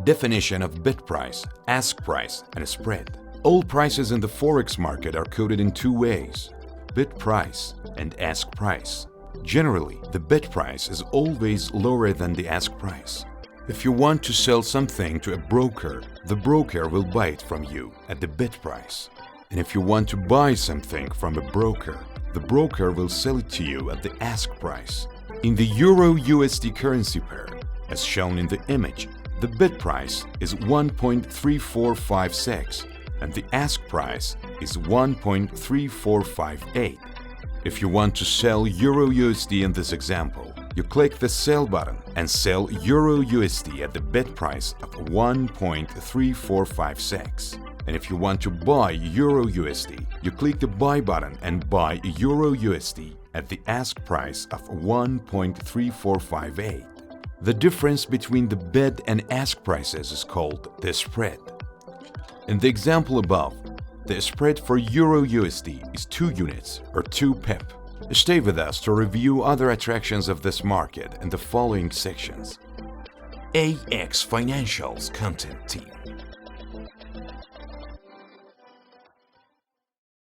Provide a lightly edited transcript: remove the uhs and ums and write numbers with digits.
Definition of bid price, ask price, and a spread. All prices in the Forex market are coded in two ways: bid price and ask price. Generally, the bid price is always lower than the ask price. If you want to sell something to a broker, the broker will buy it from you at the bid price. And if you want to buy something from a broker, the broker will sell it to you at the ask price. In the Euro-USD currency pair, as shown in the image, the bid price is 1.3456 and the ask price is 1.3458. If you want to sell Euro-USD in this example, you click the Sell button and sell Euro-USD at the bid price of 1.3456. And if you want to buy Euro-USD, you click the Buy button and buy Euro-USD at the ask price of 1.3458. The difference between the bid and ask prices is called the spread. In the example above, the spread for Euro-USD is 2 units or 2 pip. Stay with us to review other attractions of this market in the following sections. AX Financial's Content Team.